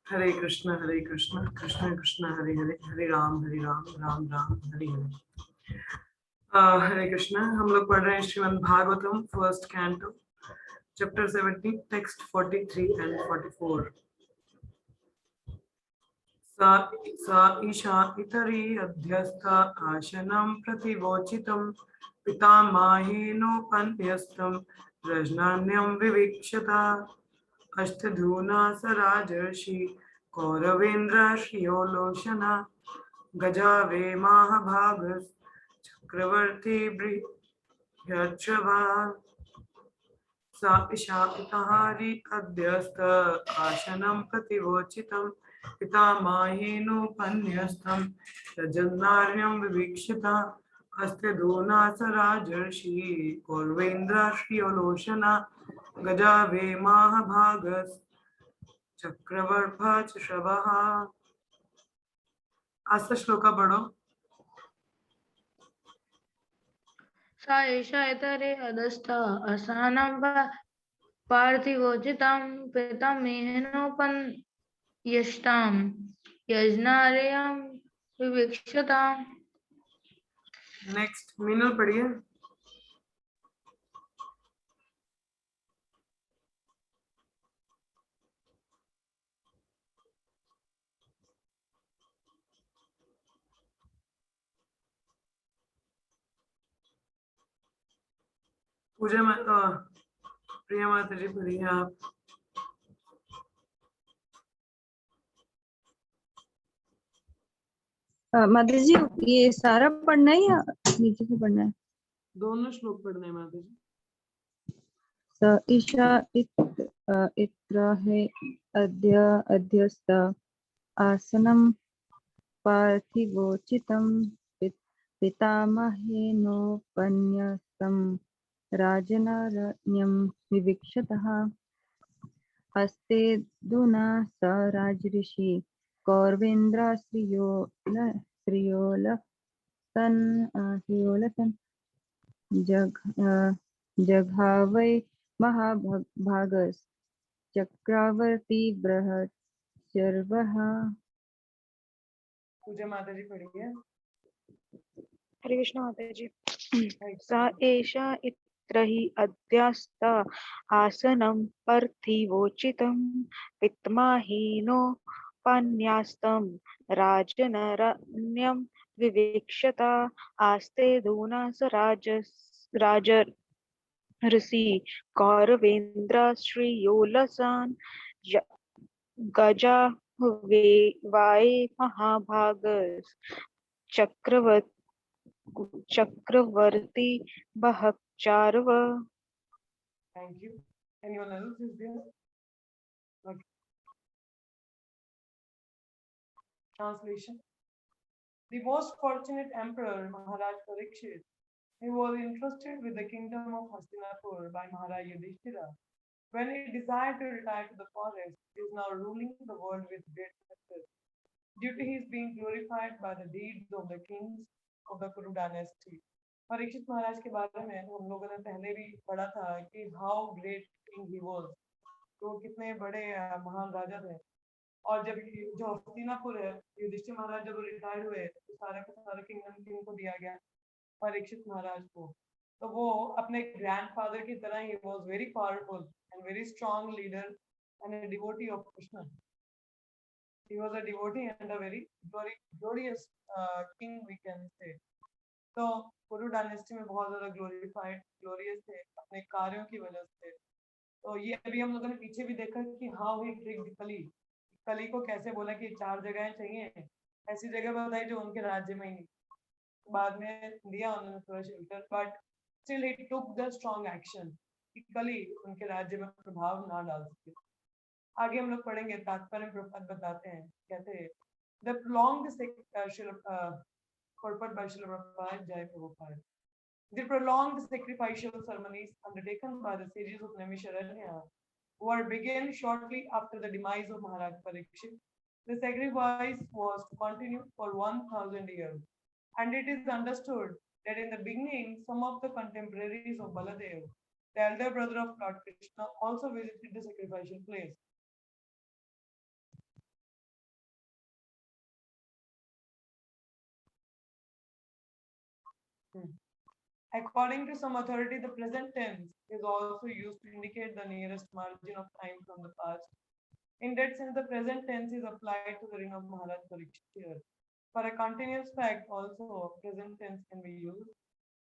Hare Krishna, Krishna Krishna, Hare Hare, Hare Ram, Ram Ram, Hare Hare. हरे कृष्णा. हम लोग पढ़ रहे हैं Shrimad Bhagavatam first canto chapter 17 text 43 and 44. सा ईशा इतरी अध्यस्थ आशनं प्रतिवोचितं पितामहेनोपन्यस्तं रजनान्यं विवीक्षता अष्टधूना स राजर्षि कौरवेन्द्राश्रियोलोचना गजावे महाभागस् चक्रवर्ती बृहच्छ्रवा सा ईशा इतहारी अध्यस्थ आसनं प्रतिवोचितं पितामहेनोपन्यस्तं रजन्नार्यं विवीक्षिता हस्ते धूना स राजर्षि कौरवेन्द्राश्रियोलोचना गजावे महाभागस् चक्रवर्ती. आज से श्लोका पढ़ो. सा एषा इतरे अधस्थ आसनं पार्थिवोचितं पितामहेनोपन्यस्तं यज्ञार्यं विवीक्षताम्. नेक्स्ट मीनल पढ़िए. पूजा माता प्रिया माता जी पढ़िए आप. माता जी ये सारा पढ़ना है या नीचे से पढ़ना है? दोनों श्लोक पढ़ने हैं माता जी. ईशा इत्र है अद्य अध्यस्थ आसनं पार्थिवोचितं पितामहेनोपन्यस्तं राजनारण्यं विवीक्षतः हस्ते धुना स राजऋषि कौरवेन्द्राश्रियोलसन् जघावै महाभागस् चक्रवर्ती बृहच्छ्रवः. पूजा माता जी पढ़िए. हरे कृष्ण माता जी. सा एषा इत्र हि अध्यस्थ आसनं पार्थिवोचितं पितामहेनोपन्यस्तं राजनरण्यं विवीक्षता आस्ते धूना स राजर्षि कौरवेन्द्राश्रियोलसन् गजावाय महाभागस् चक्रवर्ती बहचार्व. Thank you. Anyone else is there? Okay. Translation. The most fortunate emperor Maharaj Parikshit, he was entrusted with the kingdom of Hastinapur by Maharaj Yudhishthira. When he desired to retire to the forest, he is now ruling the world with great success. Due to his being glorified by the deeds of the kings of the Kuru dynasty. Parikshit महाराज के बारे में हम लोगों ने पहले भी पढ़ा था कि how great king he was. तो कितने बड़े महान राजा थे. और जब जो हस्तिनापुर है, युधिष्ठिर महाराज जब रिटायर्ड हुए तो सारा का सारा किंगडम किनको दिया गया? परीक्षित महाराज को. तो वो अपने ग्रैंडफादर की तरह he was very powerful and very strong leader and a devotee of Krishna. He was a devotee and a very glorious king, we can say. तो कुरु डायनेस्टी में बहुत ज्यादा ग्लोरियस थे अपने कार्यों की वजह से. तो ये अभी हम लोगों ने पीछे भी देखा कि हाउ ही ट्रिक्ड कली को कैसे बोला कि 4 जगहें चाहिए, ऐसी जगह बताई जो उनके राज्य में ही नहीं. बाद में दिया उन्होंने थोड़ा shelter, but still he took the strong action कि कली उनके राज्य में प्रभाव ना डाल सके. आगे हम लोग पढ़ेंगे. तात्पर्य प्रपद बताते हैं, कहते हैं the prolonged purport by Srila Prabhupada, Jai Prabhupada. The prolonged sacrificial ceremonies undertaken by the sages of Naimisharanya were began shortly after the demise of Maharaj Parikshit. The sacrifice was to continue for 1000 years, and it is understood that in the beginning some of the contemporaries of Baladev the elder brother of Lord Krishna, also visited the sacrificial place. According to some authority, the present tense is also used to indicate the nearest margin of time from the past. In that sense, the present tense is applied to the reign of Maharaj Parikshit here. For a continuous fact, also present tense can be used.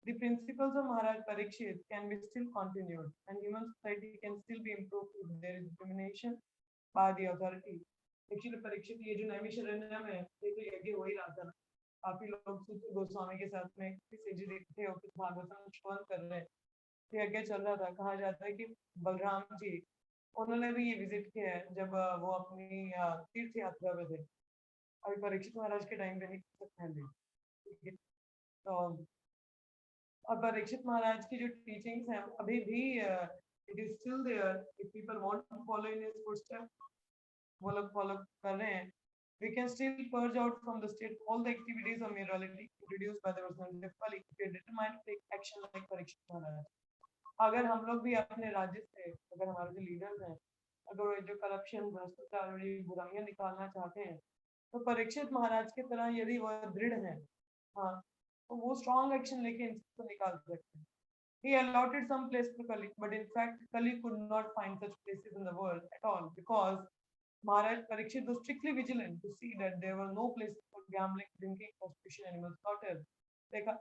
The principles of Maharaj Parikshit can be still continued, and human society can still be improved if there is determination by the authority. Actually, Parikshit ये जो नैमिषारण्य में ये तो यज्ञ हो ही रहा था ना, काफी लोग सूत्र गोस्वामी के साथ में किसी जी देखते हो कि भागवतम श्रवण कर रहे हैं, यज्ञ चल रहा था। कहा जाता है कि बलराम जी उन्होंने भी ये विजिट किया है जब वो अपनी तीर्थ यात्रा में थे, अभी परीक्षित महाराज के टाइम पे नहीं पहले, ठीक है। तो अब परीक्षित महाराज की जो टीचिंग्स हैं अभी भी it is still there, if people want to follow in his footstep, वो लोग फॉलो कर रहे हैं। We can still purge out from the state all the activities of morality introduced by the personality of Kali if we are determined to take action like Parikshit Maharaj. अगर हम लोग भी अपने राज्य से, अगर हमारे जो लीडर्स हैं, अगर वो जो करप्शन, भ्रष्टाचार और ये बुराइयां निकालना चाहते हैं, तो परीक्षित महाराज की तरह यदि वो दृढ़ हैं, हाँ, तो वो स्ट्रॉन्ग एक्शन लेके इनको निकाल सकते हैं। He allotted some place to Kali, but in fact Kali could not find such places in the world at all because Maharaj Parikshit was strictly vigilant to see that there were no places for gambling, drinking, prostitution, animal slaughter. देखा,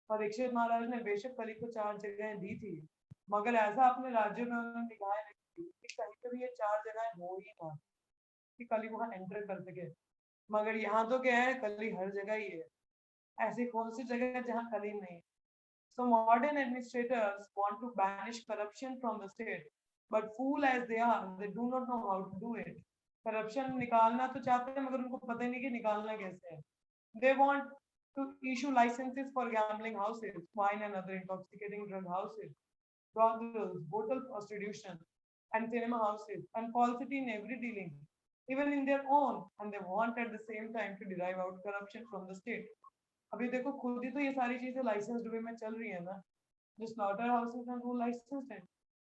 परीक्षित महाराज ने बेशक कली को 4 जगह दी थी, मगर ऐसा अपने राज्य में उन्होंने निगाहें रखी कि कहीं पे भी ये 4 जगह हो ही ना कि कली वहां एंटर कर सके। मगर यहाँ तो क्या है, कली हर जगह ही है, ऐसी कौन सी जगह है जहाँ कली नहीं। So modern administrators want to banish corruption from the state, but fool as they are, they do not know how to do it. Corruption निकालना तो चाहते हैं मगर उनको पता ही नहीं कि निकालना कैसे है। They want to issue licenses for gambling houses, wine and other intoxicating drug houses, brothels, hotel prostitution, and cinema houses, and falsity in every dealing, even in their own, and they want at the same time to derive out corruption from the state. अभी देखो खुद ही तो ये सारी चीजें licence वे में चल रही है ना, जो स्लॉटर हाउसेस हैं वो लाइसेंस है,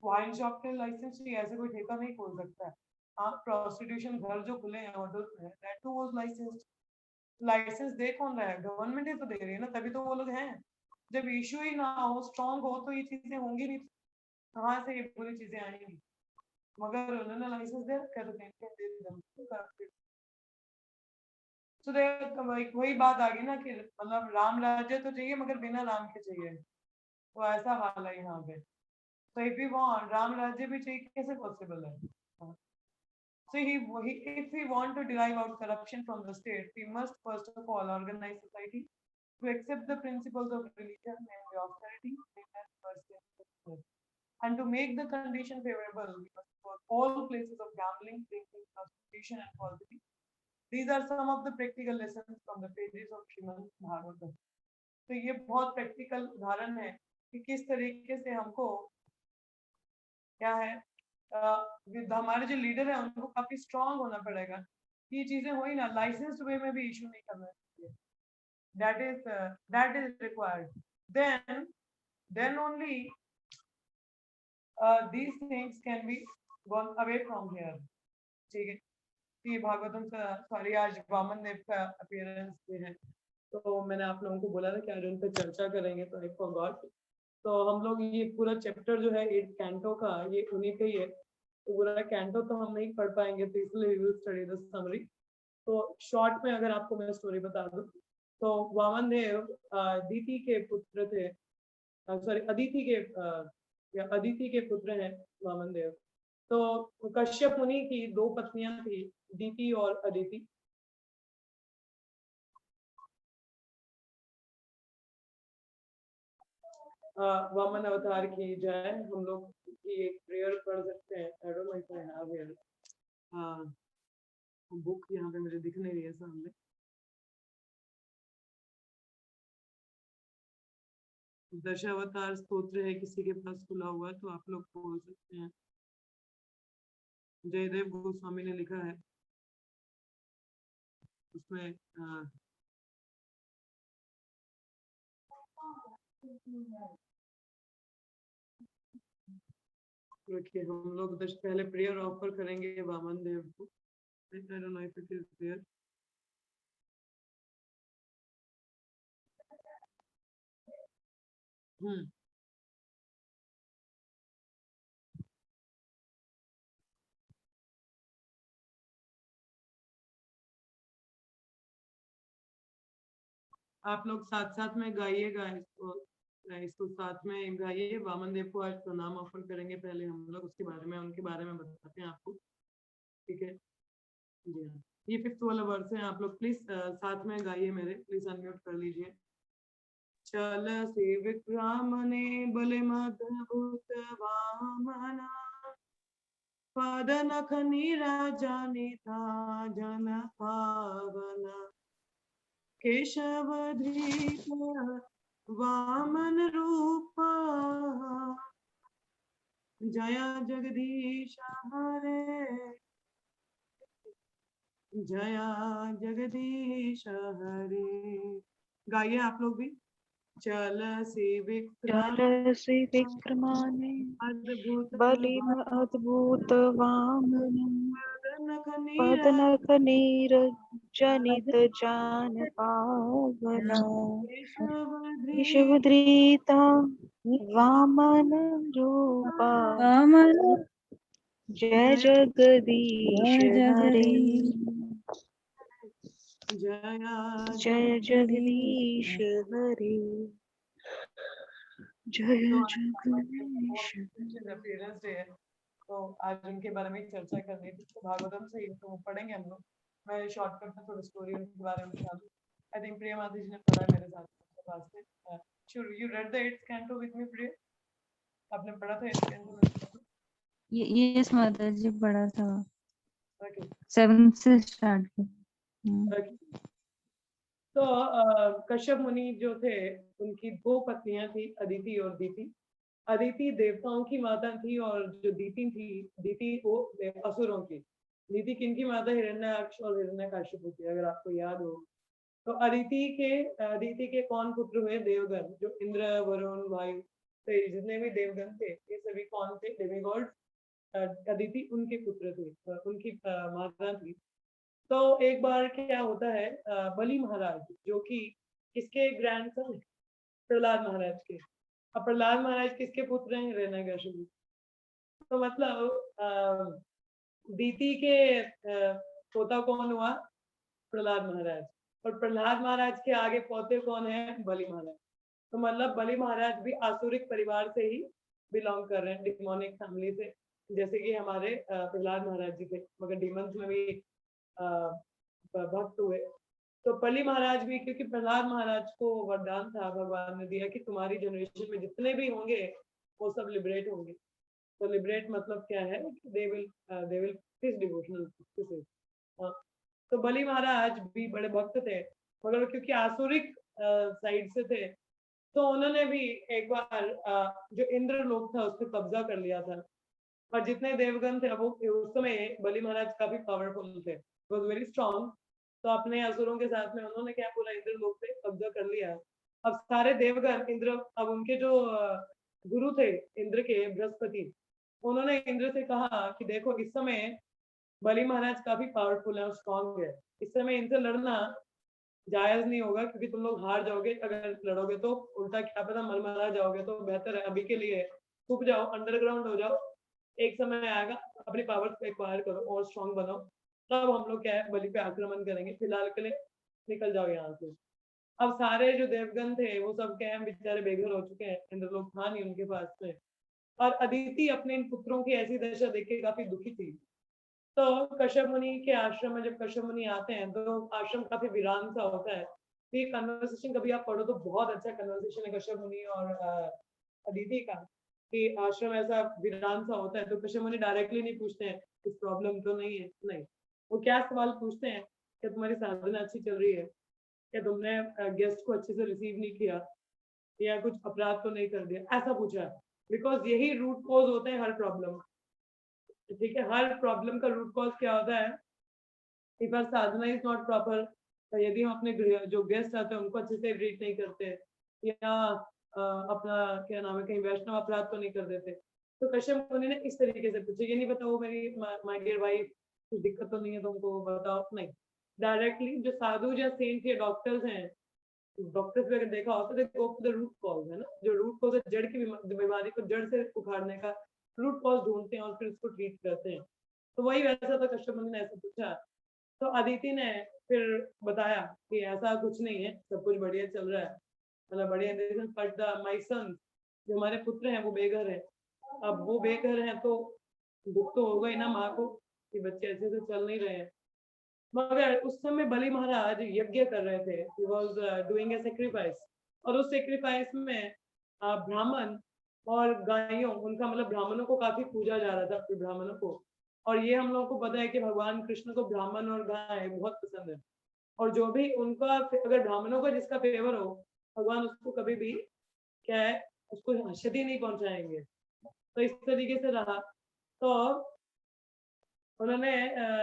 वाइन शॉप के लाइसेंस चाहिए, ऐसे कोई ठेका नहीं खोल सकता है। हाँ, प्रोस्टिट्यूशन घर जो खुले हैं होटल्स में, that too was licensed. Licence दे कौन रहा है? गवर्नमेंट ही तो दे रही है ना, तभी तो वो लोग हैं। जब इशू ही ना हो, स्ट्रॉन्ग हो, तो ये चीजें होंगी नहीं, कहाँ से ये पूरी चीजें आएंगी? मगर उन्होंने लाइसेंस दे रखा है तो कहीं दे दिया। तो वही बात आ गई ना कि मतलब राम राज्य तो चाहिए मगर बिना राम के चाहिए, तो ऐसा हाल है यहाँ पे। तो इफ यू वांट राम राज्य भी चाहिए, कैसे पॉसिबल है? So if we want to derive out corruption from the state, we must first of all organize society to accept the principles of religion, namely austerity, and to make the condition favorable, we must for all places of gambling, drinking, prostitution, and falsity. These are some of the practical lessons from the pages of Srimad Bhagavatam. तो ये बहुत practical उदाहरण है कि किस तरीके से हमको क्या है, हमारे जो लीडर है उनको काफी स्ट्रांग होना पड़ेगा कि ये चीजें हो ही ना, लाइसेंस्ड वे में भी इशू नहीं करना चाहिए। That is required, then only these things can be gone away from here। ठीक है, कि भागवतम का सॉरी आज वामन देव का अपीयरेंस है, तो मैंने आप लोगों को बोला था कि आज उन पर चर्चा करेंगे, तो आई फॉरगॉट। तो हम लोग ये पूरा चैप्टर जो है 8 कैंटो का, ये उन्हीं का ही है, तो पूरा कैंटो तो हम नहीं पढ़ पाएंगे, तो इसलिए we will study the summary. तो शॉर्ट में अगर आपको मैं स्टोरी बता दूं, तो वामन देव अदिति के पुत्र थे, सॉरी अदिति के पुत्र हैं वामन देव। तो कश्यप मुनि की 2 पत्नियां थी, दीति और अदिति। वामन अवतार की जय। हम लोग की एक प्रेयर पढ़ सकते हैं। आई don't know if I have here book, यहाँ पे मुझे दिख नहीं रही है सामने। दशावतार स्तोत्र है, किसी के पास खुला हुआ तो आप लोग बोल सकते हैं। जयदेव गोस्वामी ने लिखा है, उसमें रखिए हम लोग पहले प्रेयर ऑफर करेंगे वामन देव को। I don't know if it is there. आप लोग साथ साथ में गाइएगा इसको साथ में गाइए। वामन देव को आज प्रणाम ऑफर करेंगे पहले हम लोग, उसके बारे में उनके बारे में बताते हैं आपको, ठीक है जी हाँ। ये 5th वाला वर्स है, आप लोग प्लीज साथ में गाइए मेरे, प्लीज अनम्यूट कर लीजिए। चल से विक्रामने बलिमद्भुत वामना पद नख नीराजनिता जन पावना केशवधृत वामन रूपा जय जगदीश हरे जय जगदीश हरे। गाइए आप लोग भी। चल से विक्रम जल से विक्रमाने अद्भुत बलिम अद्भुत वामनं पदनख पदनख नीर जनित जान पावना विश्वधृता वामन रूपा वामन जय जगदीश हरे जय जगदीश हरे जय जगदीश अपीयरेंस डे है तो आज उनके बारे में चर्चा करनी थी, तो भागवतम से ही तो पढ़ेंगे हम लोग। मैं शॉर्टकट में थोड़ी स्टोरी उनके बारे में बता दूं। आई थिंक प्रिया माता जी ने पढ़ा है मेरे साथ उनके पास से। Sure you read the 8th canto with me Priya? आपने पढ़ा था 8th canto में? ये माता जी पढ़ा था, ओके 7th से स्टार्ट किया। ओके। तो कश्यप मुनि जो थे उनकी 2 पत्नियां थी, अदिति और दीति। अदिति देवताओं की माता थी और जो दीति थी, दीति वो असुरों की। दीति किनकी माता? हिरण्याक्ष और हिरण्यकशिपु की, अगर आपको याद हो। तो अदिति के कौन पुत्र हुए? देवगण, जो इंद्र वरुण वायु, तो ये जितने भी देवगण थे ये सभी कौन थे? डेमिगॉड। अदिति उनके पुत्र थे, उनकी माता थी। तो एक बार क्या होता है, बलि महाराज जो कि किसके ग्रैंडसन? प्रहलाद महाराज के। अब प्रहलाद महाराज किसके पुत्र हैं? हिरण्यकशिपु। तो मतलब दीति के पोता कौन हुआ? प्रहलाद महाराज। और प्रहलाद महाराज के आगे पोते कौन है? बलि महाराज। तो मतलब बलि महाराज भी आसुरिक परिवार से ही बिलोंग कर रहे हैं, डिमोनिक फैमिली से, जैसे कि हमारे प्रहलाद महाराज जी थे, मगर डीमंस में भी भक्त हुए। तो बलि महाराज भी, क्योंकि प्रहलाद महाराज को वरदान था, भगवान ने दिया कि तुम्हारी जनरेशन में जितने भी होंगे वो सब लिबरेट होंगे। तो लिबरेट मतलब क्या है? They will fish devotional. तो बलि महाराज भी बड़े भक्त थे, मगर क्योंकि आसुरिक साइड से थे तो उन्होंने भी एक बार जो इंद्र लोक था उस पर कब्जा कर लिया था। और जितने देवगण थे वो उस समय बलि महाराज काफी पावरफुल थे, वॉज वेरी स्ट्रॉन्ग। तो अपने असुरों के साथ में उन्होंने क्या पूरा इंद्र लोक पे कब्जा कर लिया। अब सारे देवगण इंद्र, अब उनके जो गुरु थे इंद्र के, बृहस्पति, उन्होंने इंद्र से कहा कि देखो इस समय बलि महाराज काफी पावरफुल है और स्ट्रॉन्ग है, इस समय इनसे लड़ना जायज नहीं होगा क्योंकि तुम लोग हार जाओगे। अगर लड़ोगे तो उल्टा क्या पता मरमरा जाओगे, तो बेहतर है अभी के लिए छुप जाओ, अंडरग्राउंड हो जाओ। एक समय आएगा अपनी पावर्स को एक्वायर करो और स्ट्रॉन्ग बनाओ, तब हम लोग क्या है बलि पे आक्रमण करेंगे। फिलहाल के लिए निकल जाओ यहाँ से। अब सारे जो देवगण थे वो सब क्या है बेचारे बेघर हो चुके हैं, इंद्र लोग था नहीं उनके पास में। और अदिति अपने इन पुत्रों की ऐसी दशा देख के काफी दुखी थी। तो कश्यप मुनि के आश्रम में जब कश्यप मुनि आते हैं तो आश्रम काफी वीरान सा होता है। ये कन्वर्सेशन कभी आप पढ़ो तो बहुत अच्छा कन्वर्सेशन है कश्यप मुनि और अदिति का, कि आश्रम ऐसा वीरान सा होता है। तो कश्यप मुनि डायरेक्टली नहीं पूछते हैं कुछ प्रॉब्लम तो नहीं है, नहीं, वो क्या सवाल पूछते हैं कि तुम्हारी साधना अच्छी चल रही है, क्या तुमने गेस्ट को अच्छे से रिसीव नहीं किया, या कुछ अपराध तो नहीं कर दिया, ऐसा पूछा। बिकॉज यही रूट कॉज होते हैं हर प्रॉब्लम। ठीक है, हर प्रॉब्लम का रूट कॉज क्या होता है? If our sadhana is not proper, यदि हम अपने जो गेस्ट आते हैं उनको अच्छे से ट्रीट नहीं करते, या अपना क्या नाम है कहीं वैष्णव अपराध तो नहीं कर देते, तो कश्यप मुनि ने इस तरीके से पूछा, ये नहीं पता वो मेरी माय डियर वाइफ कुछ दिक्कत तो नहीं है तुमको, बताओ। नहीं, डायरेक्टली जो साधु या सेंट या डॉक्टर्स हैं, डॉक्टर्स भी अगर देखा हो तो they go to the root cause, है ना, जो रूट कॉज है, जड़ की बीमारी को जड़ से उखाड़ने का रूट कॉज ढूंढते हैं और फिर उसको ट्रीट करते हैं। तो वही वैसा था, कश्यप मुनि ने ऐसा पूछा। तो अदिति ने फिर बताया कि ऐसा कुछ नहीं है, सब कुछ बढ़िया चल रहा है, मतलब बढ़िया। बट द माय सन, जो हमारे पुत्र हैं वो बेघर है। अब वो बेघर है तो दुख तो होगा ही ना माँ को कि बच्चे अच्छे से चल नहीं रहे हैं। मगर उस समय बलि महाराज यज्ञ कर रहे थे, he was doing a sacrifice, और उस सेक्रीफाइस में ब्राह्मण और गायों, उनका मतलब ब्राह्मणों को काफी पूजा जा रहा था, फिर ब्राह्मणों को। और ये हम लोगों को पता है कि भगवान कृष्ण को ब्राह्मण और गाय बहुत पसंद है, और जो भी उनका, अगर ब्राह्मणों का जिसका फेवर हो, भगवान उसको कभी भी क्या है, उसको क्षति नहीं पहुंचाएंगे। तो इस तरीके से रहा। तो उन्होंने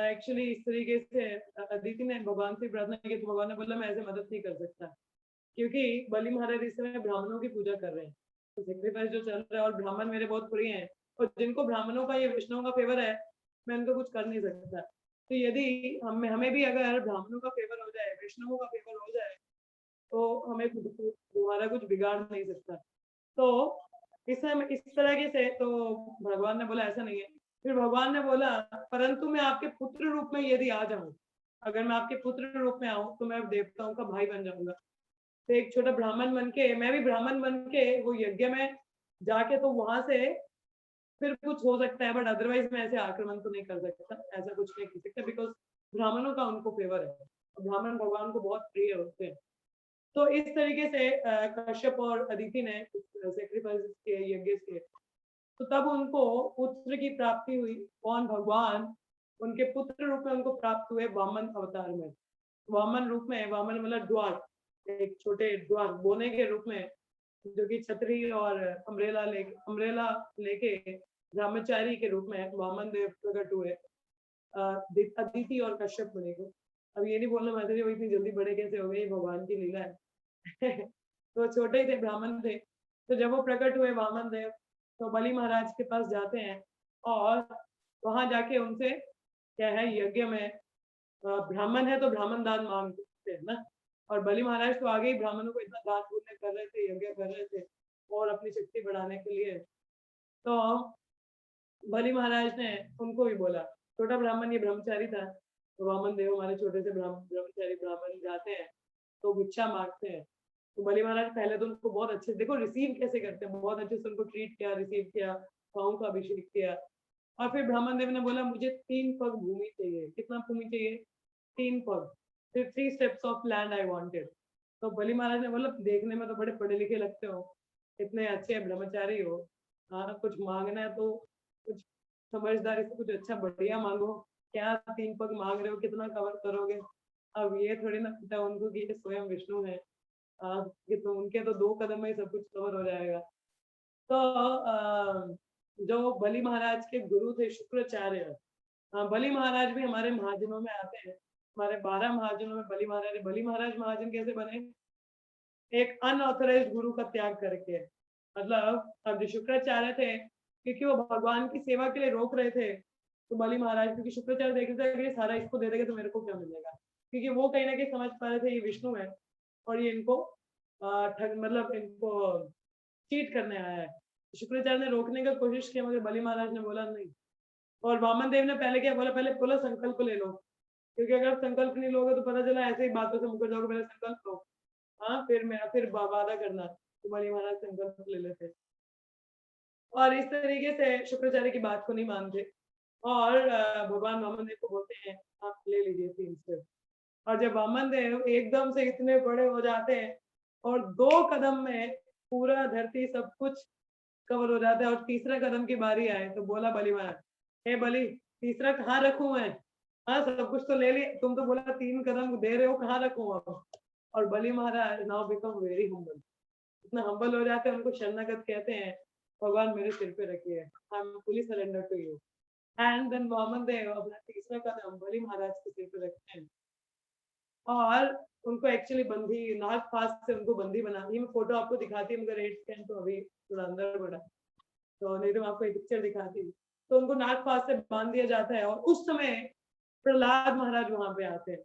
एक्चुअली इस तरीके से अदिति ने भगवान से प्रार्थना की, तो भगवान ने बोला मैं ऐसे मदद नहीं कर सकता, क्योंकि बलि महाराज इस समय ब्राह्मणों की पूजा कर रहे हैं, तो सेक्रीफाइस जो चल रहा है, और ब्राह्मण मेरे बहुत प्रिय हैं, और जिनको ब्राह्मणों का या विष्णुओं का फेवर है, मैं उनको कुछ कर नहीं सकता। तो यदि हमें भी अगर ब्राह्मणों का फेवर हो जाए, विष्णुओं का फेवर हो जाए, तो हमें खुद को तुम्हारा कुछ बिगाड़ नहीं सकता। तो इस तरीके से तो भगवान ने बोला ऐसा नहीं है। फिर भगवान ने बोला परंतु मैं आपके पुत्र रूप में यदि आ जाऊं, अगर मैं आपके पुत्र रूप में आऊं तो मैं देवताओं का भाई बन जाऊंगा। तो एक छोटा ब्राह्मण बन के, मैं भी ब्राह्मण बन के वो यज्ञ में जाके, तो वहां से फिर कुछ हो सकता है, बट अदरवाइज मैं ऐसे आक्रमण तो नहीं कर सकता, ऐसा कुछ नहीं कर सकता, बिकॉज ब्राह्मणों का उनको फेवर है, ब्राह्मण भगवान को बहुत प्रिय होते हैं। तो इस तरीके से कश्यप और अदिति ने सेक्रीफाइस किए, यज्ञ किए। तो तब उनको पुत्र की प्राप्ति हुई। कौन? भगवान उनके पुत्र रूप में उनको प्राप्त हुए वामन अवतार में। वामन रूप में, वामन मतलब द्वार, एक छोटे द्वार बोने के रूप में, जो कि छतरी और अम्ब्रेला लेके ब्रह्मचारी के रूप में वामन देव प्रकट हुए अदिति और कश्यप मुनि को। अब ये नहीं बोलना माता वो इतनी जल्दी बड़े कैसे हो गए, ये भगवान की लीला है। तो छोटे ही थे, ब्राह्मण थे। तो जब वो प्रकट हुए वामन देव, तो बलि महाराज के पास जाते हैं, और वहां जाके उनसे क्या है, यज्ञ में ब्राह्मण है तो ब्राह्मण दान मांगते हैं ना, और बलि महाराज तो आगे ही ब्राह्मणों को इतना दान पुण्य कर रहे थे, यज्ञ कर रहे थे, और अपनी शक्ति बढ़ाने के लिए। तो बलि महाराज ने उनको भी बोला, छोटा ब्राह्मण ये ब्रह्मचारी था, तो वामन देव हमारे छोटे से ब्रह्मचारी ब्राह्मण जाते हैं तो भिक्षा मांगते हैं। तो बलि महाराज पहले तो उनको बहुत अच्छे, देखो रिसीव कैसे करते हैं, बहुत अच्छे से उनको ट्रीट किया, रिसीव किया, पाँव का अभिषेक किया। और फिर ब्राह्मण देव ने बोला मुझे 3 पग भूमि चाहिए। कितना भूमि चाहिए? 3 पग। फिर 3 steps of land I wanted. तो बलि महाराज ने बोला देखने में तो बड़े पढ़े लिखे लगते हो, इतने अच्छे ब्रह्मचारी हो, हाँ कुछ मांगना है तो कुछ समझदारी से कुछ अच्छा बढ़िया मांगो, क्या 3 पग मांग रहे हो, कितना कवर करोगे? अब ये थोड़ी ना पता उनको कि ये स्वयं विष्णु है, कि तो उनके तो 2 कदम में ही सब कुछ कवर हो जाएगा। तो जो बलि महाराज के गुरु थे शुक्राचार्य, बलि महाराज भी हमारे महाजनों में आते हैं। हमारे 12 महाजनों में बलि महाराज महाजन कैसे बने? एक अनऑथराइज्ड गुरु का त्याग करके। मतलब अब जो शुक्राचार्य थे, क्योंकि वो भगवान की सेवा के लिए रोक रहे थे, तो बलि महाराज, क्योंकि शुक्राचार्य देख रहे थे अगर ये सारा इसको दे देंगे तो मेरे को क्या मिलेगा, क्योंकि वो कहीं ना कहीं समझ पा रहे थे ये विष्णु है और ये इनको मतलब इनको चीट करने आया है। शुक्राचार्य ने रोकने का कोशिश किया, मगर बलि महाराज ने बोला नहीं। और वामन देव ने पहले क्या बोला, पहले बोला संकल्प ले लो, क्योंकि अगर आप संकल्प नहीं लोगे तो पता चला ऐसे ही बातों से मुकर जाओगे, पहले संकल्प लो, हाँ फिर वादा करना। तो बलि महाराज संकल्प ले लेते, और इस तरीके से शुक्राचार्य की बात को नहीं मानते, और भगवान वामन देव को बोलते हैं आप ले लीजिए 3 स्टेप। और जब वामन देव एकदम से इतने बड़े हो जाते हैं और 2 कदम में पूरा धरती सब कुछ कवर हो जाता है, और तीसरा कदम की बारी आए तो बोला बलि महाराज, हे बलि तीसरा कहाँ रखूं मैं? हाँ सब कुछ तो ले लिया, तुम तो बोला 3 कदम दे रहे हो, कहाँ रखूं अब? और बलि महाराज नाउ बिकम वेरी हम्बल, इतना हम्बल हो जाते हैं, उनको शरणागत कहते हैं, भगवान मेरे सिर पे रखिए, I am fully surrender to you. And then Vaman Dev अपना तीसरा कदम बलि महाराज के सिर पे रखते हैं, और उनको एक्चुअली बंदी, नाग फास्ट से उनको बंदी बना, ये मैं फोटो आपको दिखाती हूँ, मगर 8 स्कैन तो अभी थोड़ा अंदर बढ़ा। तो नहीं तो मैं आपको एक पिक्चर दिखाती। तो उनको नाग पास से बांध दिया जाता है और उस समय प्रहलाद महाराज वहां पे आते हैं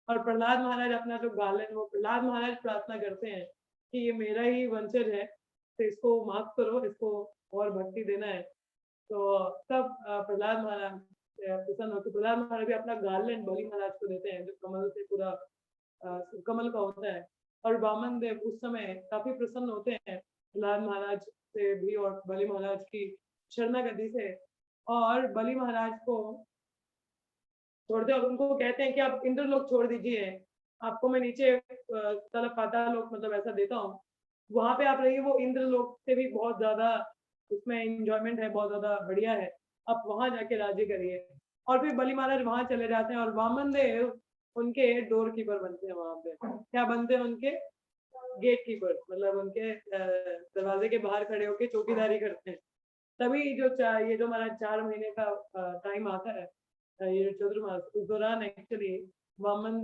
और प्रहलाद महाराज अपना जो गालन वो प्रहलाद महाराज प्रार्थना करते हैं कि ये मेरा ही वंशज है, तो इसको माफ करो, इसको और भक्ति देना है। तो तब प्रहलाद महाराज प्रसन्न होकर प्रहलाद महाराज भी अपना गार्लैंड बलि महाराज को देते हैं जो कमल से पूरा कमल का होता है। और वामन देव उस समय काफी प्रसन्न होते हैं प्रहलाद महाराज से भी और बलि महाराज की शरणागति से, और बलि महाराज को छोड़ते और उनको कहते हैं कि आप इंद्रलोक छोड़ दीजिए, आपको मैं नीचे तलब पाताल लोक मतलब ऐसा देता हूँ, वहां पे आप रहिए, वो इंद्रलोक से भी बहुत ज्यादा उसमें एंजॉयमेंट है, बहुत ज्यादा बढ़िया है, आप वहां जाके राज्य करिए। और फिर बलि महाराज वहां चले जाते हैं और वामन देव उनके डोर कीपर बनते हैं। वहां पे क्या बनते हैं? उनके गेट कीपर, मतलब उनके दरवाजे के बाहर खड़े होके चौकीदारी करते हैं। तभी जो ये जो हमारा 4 महीने का टाइम आता है, ये जो चतुर्मास, उस दौरान एक्चुअली वामन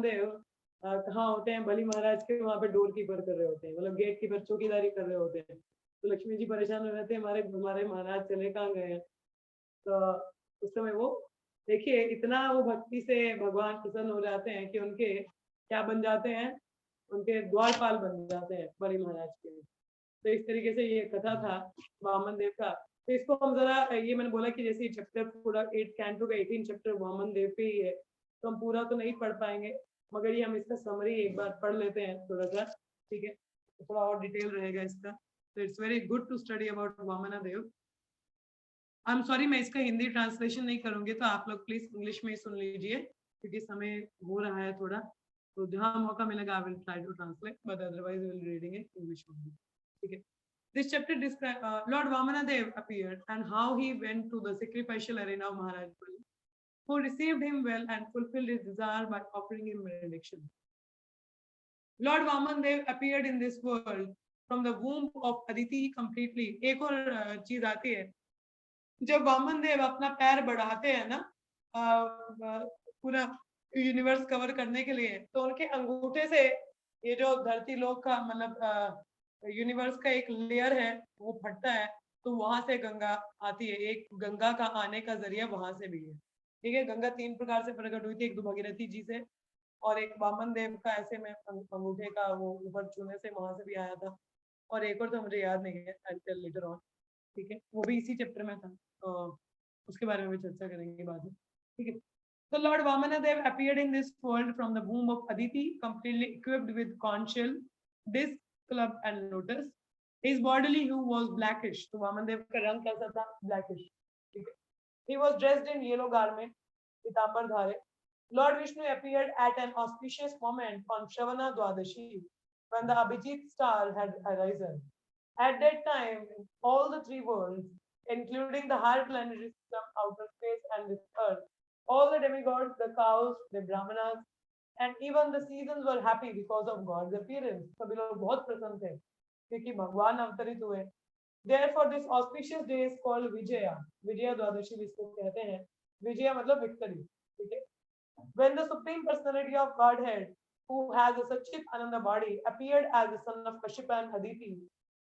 देव कहाँ होते हैं? बलि महाराज के वहां पे डोर कीपर कर रहे होते हैं, मतलब गेट कीपर चौकीदारी कर रहे होते हैं। तो लक्ष्मी जी परेशान हो जाते हैं, हमारे हमारे महाराज चले कहाँ गए हैं। तो उस समय वो देखिए इतना वो भक्ति से भगवान प्रसन्न हो जाते हैं कि उनके क्या बन जाते हैं? उनके द्वारपाल बन जाते हैं बलि महाराज के। तो इस तरीके से ये कथा था वामन देव का। तो इसको हम जरा, ये मैंने बोला कि जैसे चैप्टर पूरा 8 कैंटो का 18 चैप्टर वामन देव पे ही है, तो हम पूरा तो नहीं पढ़ पाएंगे, मगर ये हम इसका समरी एक बार पढ़ लेते हैं थोड़ा सा, ठीक है? तो थोड़ा और डिटेल रहेगा इसका। तो it's very good to study about Vamana Dev. I am sorry मैं इसका हिंदी ट्रांसलेशन नहीं करूंगी, तो आप लोग प्लीज इंग्लिश में ही सुन लीजिए क्योंकि समय हो रहा है थोड़ा, तो जहां मौका मिलेगा I will try to translate, but otherwise will reading in English only, ठीक है? This chapter describes Lord Vamanadev appeared and how he went to the sacrificial arena of Maharaj Bali, who received him well and fulfilled his desire by offering him benediction. Lord Vamanadev appeared in this world from the womb of Aditi completely. एक और चीज आती है, जब वामन देव अपना पैर बढ़ाते हैं ना पूरा यूनिवर्स कवर करने के लिए, तो उनके अंगूठे से ये जो धरती लोक का मतलब यूनिवर्स का एक लेयर है वो फटता है, तो वहां से गंगा आती है। एक गंगा का आने का जरिया वहां से भी है, ठीक है? गंगा 3 प्रकार से प्रकट हुई थी, एक तो भगीरथी जी से, और एक वामन देव का ऐसे में अंगूठे का वो ऊपर छूने से वहां से भी आया था, और एक और तो मुझे याद नहीं है, I will tell later on, ठीक है? वो भी इसी चैप्टर में था, तो उसके बारे में भी चर्चा करेंगे बाद में, ठीक है? So Lord Vamanadev appeared in this world from the womb of Aditi, completely equipped with conch shell, disc, club, and lotus. His bodily hue was blackish. So Vamanadev का रंग कैसा था? Blackish. ठीक है? He was dressed in yellow garment, पीताम्बर धारे. Lord Vishnu appeared at an auspicious moment on Shravana Dwadashi, when the Abhijit star had arisen. At that time, all the 3 worlds, including the higher planetary system, outer space, and this earth, all the demigods, the cows, the brahmanas, and even the seasons were happy because of God's appearance. सभी लोग बहुत प्रसन्न थे क्योंकि भगवान अवतरित हुए. Therefore, this auspicious day is called Vijaya. Vijaya Dwadashi इसको कहते हैं. Vijaya मतलब victory. ठीक है? When the Supreme Personality of Godhead, who has a Satchit Ananda body, appeared as the son of Kashyapa and Aditi,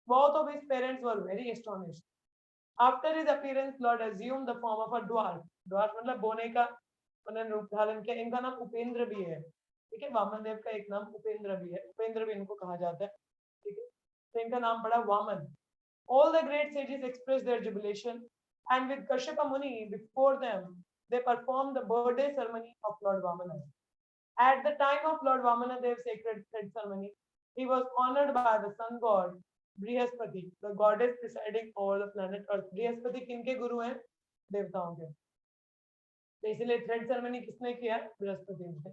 both of his parents were very astonished. After his appearance, Lord assumed the form of a dwarf. Dwarf मतलब बोने का उन्होंने रूप धारण किया. इनका नाम उपेंद्र भी है, ठीक है? वामन देव का एक नाम उपेंद्र भी है, उपेंद्र भी इनको कहा जाता है, ठीक है? तो इनका नाम पड़ा Vaman. All the great sages expressed their jubilation, and with Kashyapa Muni before them, they performed the birthday ceremony of Lord Vamana. At the time of Lord Vamana Dev's sacred thread ceremony, he was honored by the sun god Brihaspati, the goddess presiding over the planet Earth. Brihaspati किनके गुरु हैं? देवताओं के. तो इसलिए thread ceremony किसने किया? बृहस्पति ने.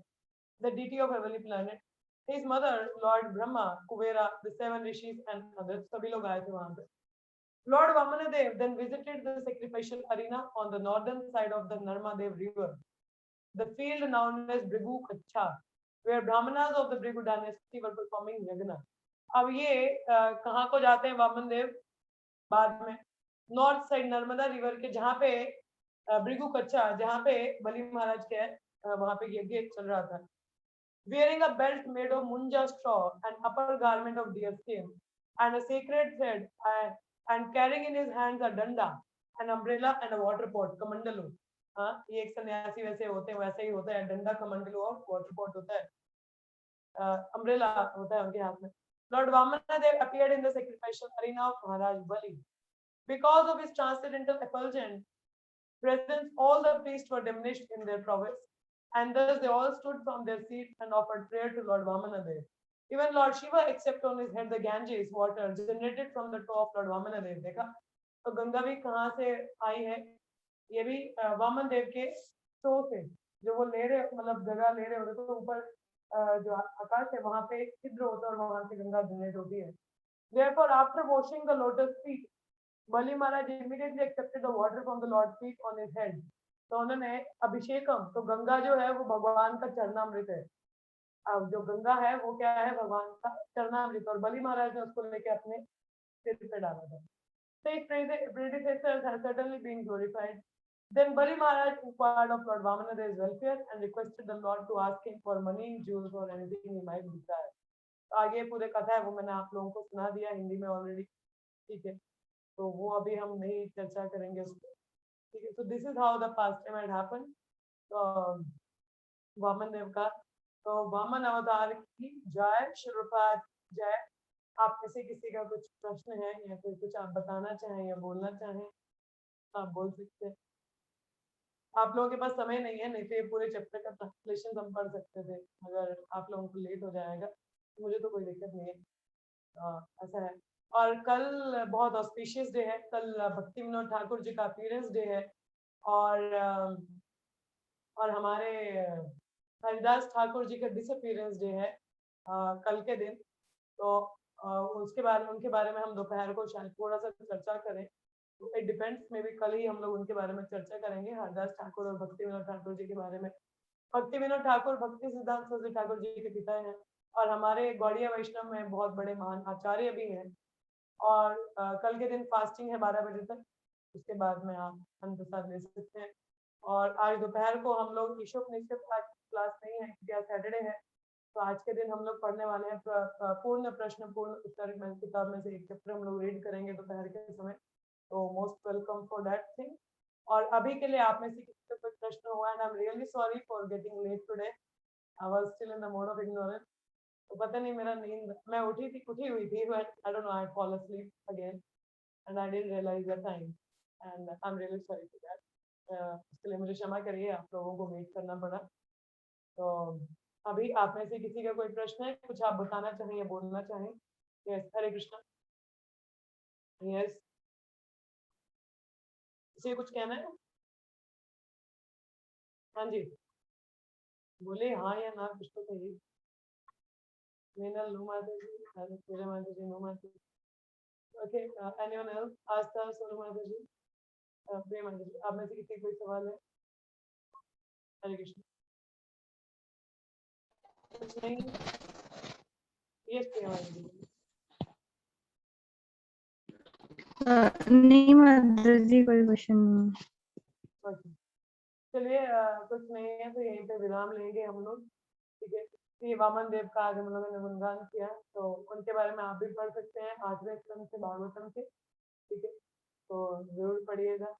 The deity of heavenly planet. His mother, Lord Brahma, Kuvera, the 7 rishis and others, सभी लोग आए थे वहां पे. Lord Vamanadev then visited the sacrificial arena on the northern side of the Narmadev river, the field known as Brigu Kacha, where Brahmanas of the Brigu dynasty were performing yagna. अब ये कहाँ को जाते हैं वामन देव? बाद में नॉर्थ साइड नर्मदा रिवर के जहाँ पे ब्रिगु कच्चा, जहाँ पे बलि महाराज के वहां पे यज्ञ चल रहा था. Wearing a belt made of munja straw, an upper garment of deer skin, and a sacred thread and carrying in his hands a danda, an umbrella and a water pot, कमंडलू। हाँ, ये एक सन्यासी वैसे होते हैं, वैसे ही होता है, डंडा कमंडलू और वाटर पॉट होता है, अम्ब्रेला होता है उनके हाथ में। Lord Vamanadev appeared in the sacrificial arena of Maharaj Bali. Because of his transcendental effulgence presence, all the priests were diminished in their prowess, and thus they all stood from their seats and offered prayer to Lord Vamanadev. Even Lord Shiva, except on his head the Ganges water generated from the toe of Lord Vamanadev. देखा तो गंगा भी कहाँ से आई है? ये भी वामन देव के to से, जो वो ले रहे मतलब जगह ले रहे होते तो ऊपर जो आकाश है वहां पे छिद्र होता है और वहां से गंगा जनरेट होती है। Therefore, after washing the lotus feet, Bali Maharaj immediately accepted the water from the Lord's feet on his head. तो उन्होंने अभिषेकम, तो गंगा जो है वो भगवान का चरणामृत है। अब जो गंगा है वो क्या है? भगवान का चरणामृत, और बलि महाराज ने उसको लेके अपने सिर पे डाला था। So his predecessors have certainly been glorified. Then Bali Maharaj inquired of Lord Vamanadev's welfare and requested the Lord to ask him for money, jewels or anything he might desire. तो आगे पूरे कथा है वो मैंने आप लोगों को सुना दिया हिंदी में ऑलरेडी, ठीक है, तो वो अभी हम नहीं चर्चा करेंगे उस पर, ठीक है। So this is how the past time had happened. तो वामन देव का, तो वामन अवतार की जय, श्रीपाद जय। आप में से किसी का कुछ प्रश्न है या कोई कुछ आप बताना चाहें या बोलना चाहें, आप बोल सकते हैं। आप लोगों के पास समय नहीं है, नहीं तो ये पूरे चैप्टर का ट्रांसलेशन हम पढ़ सकते थे। अगर आप लोगों को लेट हो जाएगा तो मुझे तो कोई दिक्कत नहीं है, ऐसा है। और कल बहुत ऑस्पिशियस डे है, कल भक्ति विनोद ठाकुर जी का अपीयरेंस डे है, और हमारे हरिदास ठाकुर जी का डिसअपीयरेंस डे है कल के दिन। तो उनके बारे में हम दोपहर को शायद थोड़ा सा चर्चा करें, तो इट डिपेंड्स, मे बी कल ही हम लोग उनके बारे में चर्चा करेंगे, हरदास ठाकुर और भक्ति विनोद ठाकुर जी के बारे में। भक्ति विनोद ठाकुर भक्ति सिद्धांत सरस्वती ठाकुर जी के पिता हैं और हमारे गौड़िया वैष्णव में बहुत बड़े महान आचार्य भी हैं। और कल के दिन फास्टिंग है 12 बजे तक, उसके बाद में आप अन्न प्रसाद ले सकते हैं। और आज दोपहर को हम लोग ईशोपनिषद क्लास नहीं है क्योंकि आज सैटरडे है, तो आज के दिन हम लोग पढ़ने वाले हैं पूर्ण प्रश्न पूर्ण उत्तर में किताब में से एक चैप्टर हम लोग रीड करेंगे दोपहर के समय, तो most welcome for that thing. और अभी के लिए आप में से किसी को कोई प्रश्न हुआ, and I am really sorry for getting late today, I was still in the mode of ignorance. तो पता नहीं मेरा नींद, मैं उठी हुई थी, but I don't know, I fall asleep again and I didn't realize the time, and I am really sorry for that. इसके लिए मुझे क्षमा करिए, आप लोगों को वेट करना पड़ा। तो अभी आप में से किसी का कोई प्रश्न है, कुछ आप बताना चाहें या बोलना चाहें? यस, हरे कृष्णा। यस, किसी कुछ कहना है? हाँ जी, बोले हाँ या ना, कुछ तो कहिए। मीनल, नो माता जी, पूरे माता जी, नो माता जी। Okay, anyone else? Aastha, Sonu माता जी, प्रिय माता जी, आप में से किसी कोई सवाल है? हरे कृष्ण। कुछ नहीं? यस, प्रिय माता जी। नहीं माता जी, कोई क्वेश्चन नहीं। ओके, चलिए, कुछ नहीं है तो यहीं पे विराम लेंगे हम लोग, ठीक है। श्री वामन देव का आज हम लोगों ने गुणगान किया, तो उनके बारे में आप भी पढ़ सकते हैं 8वें स्कंद से भागवतम से, ठीक है, तो जरूर पढ़िएगा।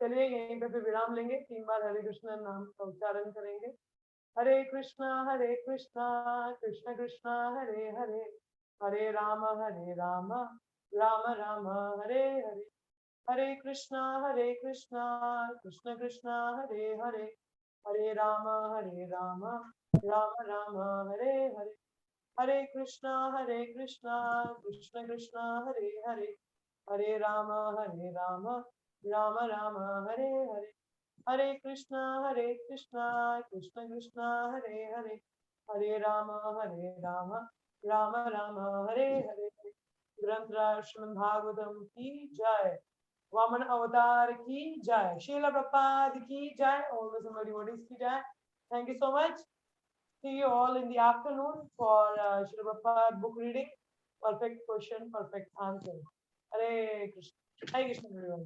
चलिए यहीं पे फिर विराम लेंगे, 3 बार हरे कृष्ण नाम का उच्चारण करेंगे। हरे कृष्णा कृष्ण कृष्ण हरे हरे, हरे राम राम राम हरे हरे, हरे कृष्णा कृष्ण कृष्ण हरे हरे, हरे राम राम राम हरे हरे, हरे कृष्णा कृष्ण कृष्ण हरे हरे, हरे राम राम राम हरे हरे, हरे कृष्णा कृष्ण कृष्ण हरे हरे, हरे राम राम राम हरे हरे। ग्रंथ श्रीमद् भागवतम की जय, वामन अवतार की जय, श्रील प्रभुपाद की जय, all the Samad devotees की जय। Thank you so much. See you all in the afternoon for Srila Prabhupada book reading. Perfect question, perfect answer. Hare Krishna. Hare Krishna everyone.